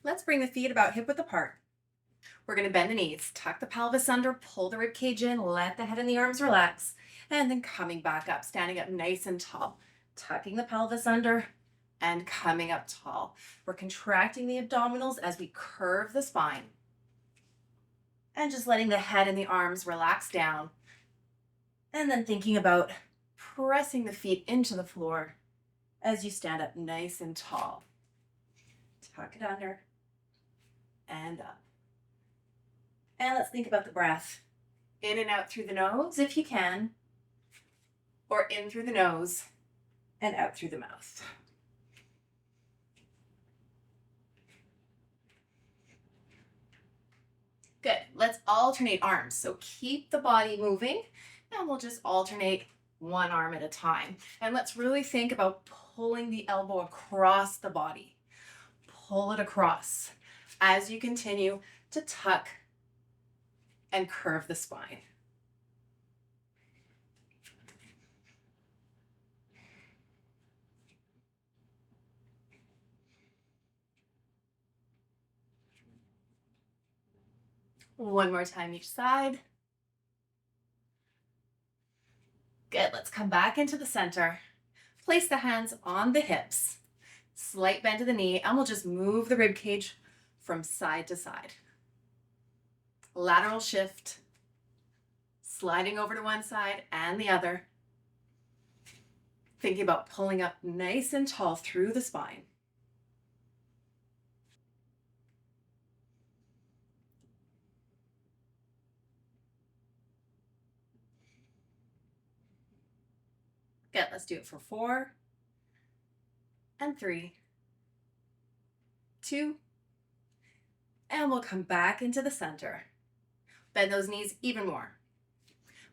Let's bring the feet about hip width apart. We're going to bend the knees, tuck the pelvis under, pull the rib cage in, let the head and the arms relax, and then coming back up, standing up nice and tall, tucking the pelvis under and coming up tall. We're contracting the abdominals as we curve the spine and just letting the head and the arms relax down. And then thinking about pressing the feet into the floor as you stand up nice and tall. Tuck it under and up. And let's think about the breath. In and out through the nose if you can, or in through the nose and out through the mouth. Good. Let's alternate arms. So keep the body moving and we'll just alternate one arm at a time. And let's really think about pulling the elbow across the body. Pull it across as you continue to tuck and curve the spine. One more time each side. Good, let's come back into the center. Place the hands on the hips. Slight bend to the knee, and we'll just move the rib cage from side to side. Lateral shift, sliding over to one side and the other. Thinking about pulling up nice and tall through the spine. Good, let's do it for 4 and 3, 2, and we'll come back into the center. Bend those knees even more.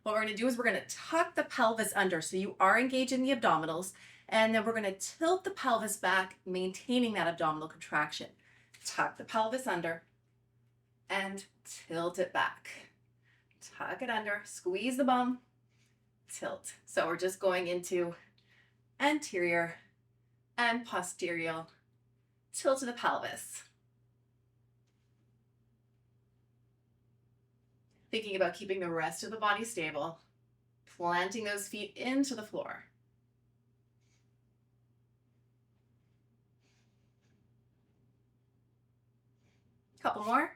What we're going to do is we're going to tuck the pelvis under so you are engaging the abdominals, and then we're going to tilt the pelvis back, maintaining that abdominal contraction. Tuck the pelvis under and tilt it back. Tuck it under, squeeze the bum, tilt. So we're just going into anterior and posterior tilt of the pelvis. Thinking about keeping the rest of the body stable, planting those feet into the floor. Couple more.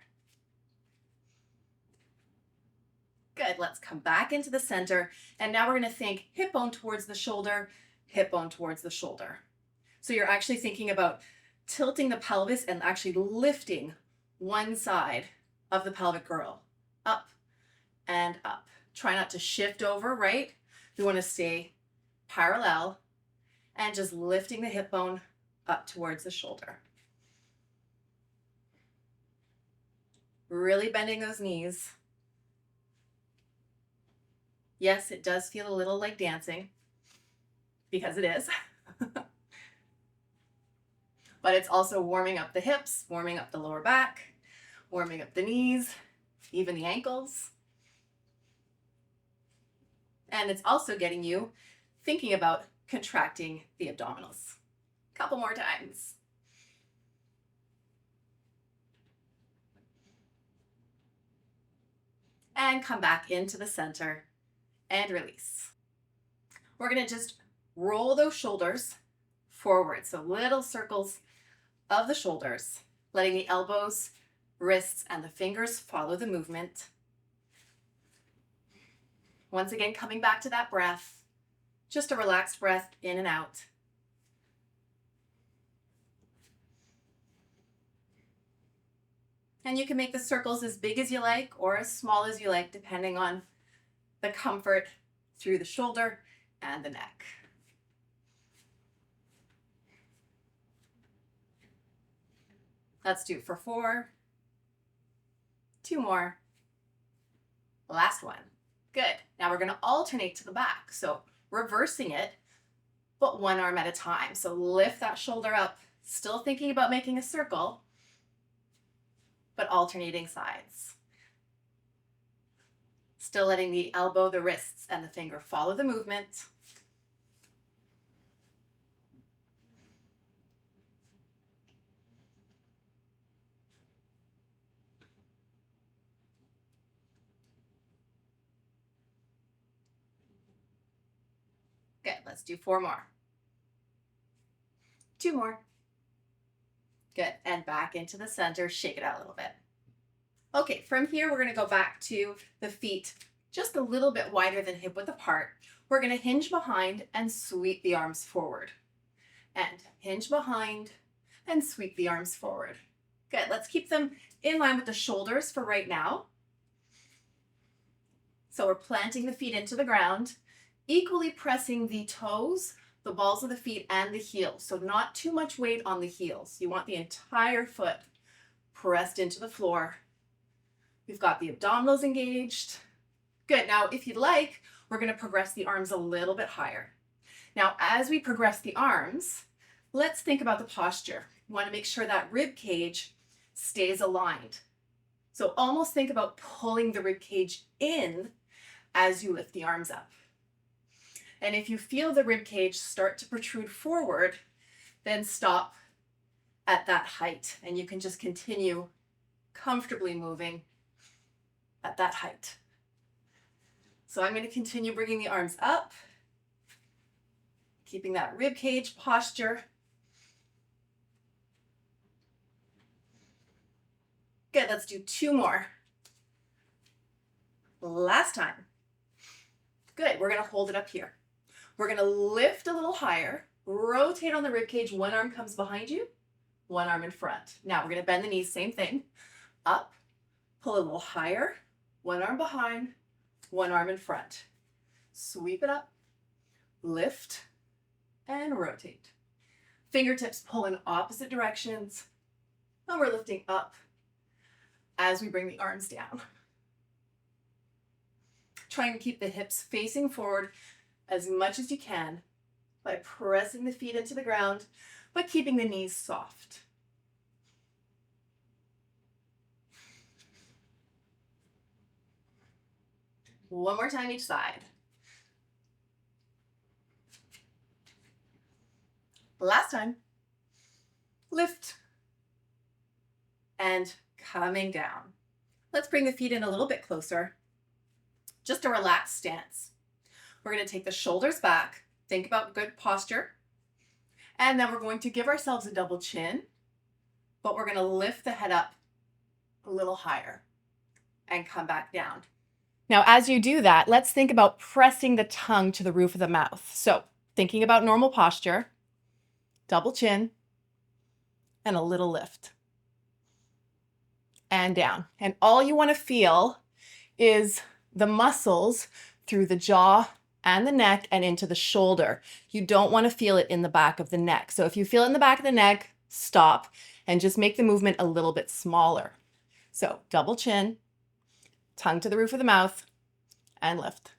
Good, let's come back into the center. And now we're gonna think hip bone towards the shoulder, hip bone towards the shoulder. So you're actually thinking about tilting the pelvis and actually lifting one side of the pelvic girdle up and up. Try not to shift over, right? We want to stay parallel and just lifting the hip bone up towards the shoulder. Really bending those knees. Yes, it does feel a little like dancing because it is. But it's also warming up the hips, warming up the lower back, warming up the knees, even the ankles. And it's also getting you thinking about contracting the abdominals. Couple more times. And come back into the center and release. We're going to just roll those shoulders forward. So little circles of the shoulders, letting the elbows, wrists, and the fingers follow the movement. Once again, coming back to that breath, just a relaxed breath in and out. And you can make the circles as big as you like or as small as you like, depending on the comfort through the shoulder and the neck. Let's do it for 4, 2 more, last one. Good. Now we're going to alternate to the back. So reversing it, but one arm at a time. So lift that shoulder up, still thinking about making a circle, but alternating sides. Still letting the elbow, the wrists, and the finger follow the movement. Good, let's do 4 more. 2 more. Good, and back into the center, shake it out a little bit. Okay, from here, we're gonna go back to the feet just a little bit wider than hip width apart. We're gonna hinge behind and sweep the arms forward. And hinge behind and sweep the arms forward. Good, let's keep them in line with the shoulders for right now. So we're planting the feet into the ground, equally pressing the toes, the balls of the feet, and the heels. So not too much weight on the heels. You want the entire foot pressed into the floor. We've got the abdominals engaged. Good, now if you'd like, we're gonna progress the arms a little bit higher. Now, as we progress the arms, let's think about the posture. We wanna make sure that rib cage stays aligned. So almost think about pulling the rib cage in as you lift the arms up. And if you feel the rib cage start to protrude forward, then stop at that height and you can just continue comfortably moving at that height. So I'm going to continue bringing the arms up, keeping that rib cage posture. Good, let's do 2 more. Last time. Good, we're going to hold it up here. We're going to lift a little higher, rotate on the rib cage, one arm comes behind you, one arm in front. Now we're going to bend the knees, same thing. Up, pull a little higher, one arm behind, one arm in front. Sweep it up, lift, and rotate. Fingertips pull in opposite directions, and we're lifting up as we bring the arms down. Trying to keep the hips facing forward as much as you can by pressing the feet into the ground, but keeping the knees soft. One more time each side. Last time. Lift and coming down. Let's bring the feet in a little bit closer. Just a relaxed stance. We're going to take the shoulders back. Think about good posture. And then we're going to give ourselves a double chin, but we're going to lift the head up a little higher and come back down. Now, as you do that, let's think about pressing the tongue to the roof of the mouth. So thinking about normal posture, double chin, and a little lift. And down. And all you want to feel is the muscles through the jaw and the neck and into the shoulder. You don't want to feel it in the back of the neck. So if you feel it in the back of the neck, stop and just make the movement a little bit smaller. So double chin, tongue to the roof of the mouth, and lift.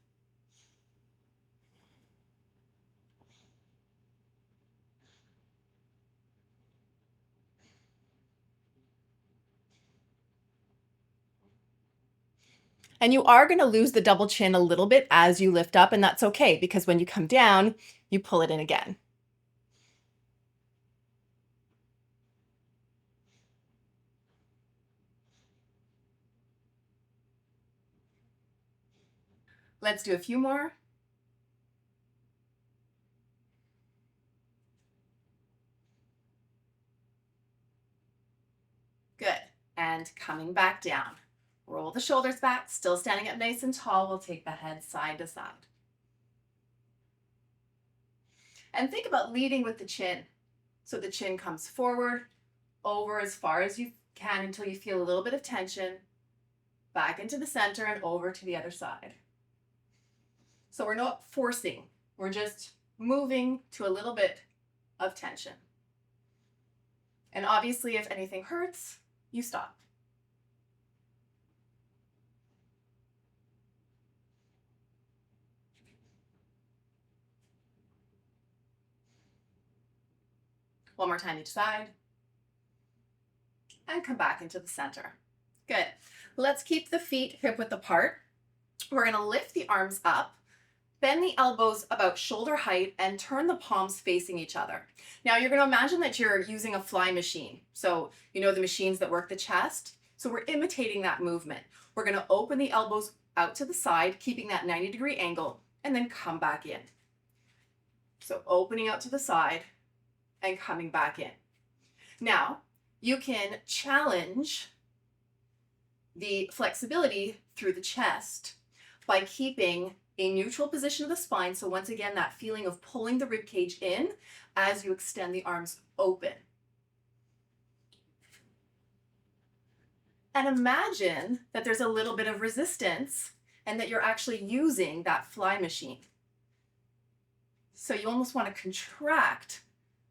And you are going to lose the double chin a little bit as you lift up, and that's okay because when you come down, you pull it in again. Let's do a few more. Good. And coming back down. Roll the shoulders back, still standing up nice and tall. We'll take the head side to side. And think about leading with the chin. So the chin comes forward, over as far as you can until you feel a little bit of tension, back into the center and over to the other side. So we're not forcing, we're just moving to a little bit of tension. And obviously, if anything hurts, you stop. One more time each side. And come back into the center. Good. Let's keep the feet hip width apart. We're going to lift the arms up, bend the elbows about shoulder height, and turn the palms facing each other. Now you're going to imagine that you're using a fly machine. So you know the machines that work the chest? So we're imitating that movement. We're going to open the elbows out to the side, keeping that 90-degree angle, and then come back in. So opening out to the side and coming back in. Now, you can challenge the flexibility through the chest by keeping a neutral position of the spine. So once again, that feeling of pulling the rib cage in as you extend the arms open. And imagine that there's a little bit of resistance and that you're actually using that fly machine. So you almost want to contract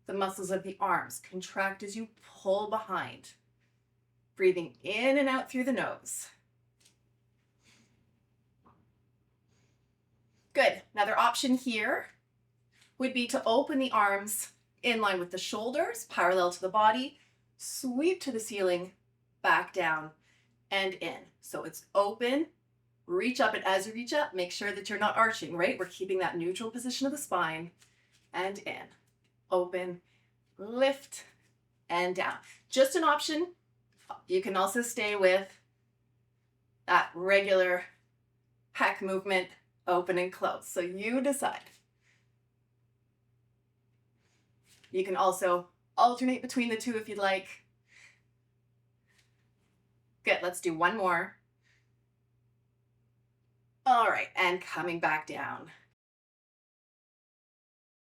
the muscles of the arms. Contract as you pull behind. Breathing in and out through the nose. Good. Another option here would be to open the arms in line with the shoulders, parallel to the body, sweep to the ceiling, back down and in. So it's open, reach up, and as you reach up, make sure that you're not arching, right? We're keeping that neutral position of the spine, and in. Open, lift, and down. Just an option. You can also stay with that regular pec movement, open and close. So you decide. You can also alternate between the two if you'd like. Good, let's do one more. All right, and coming back down.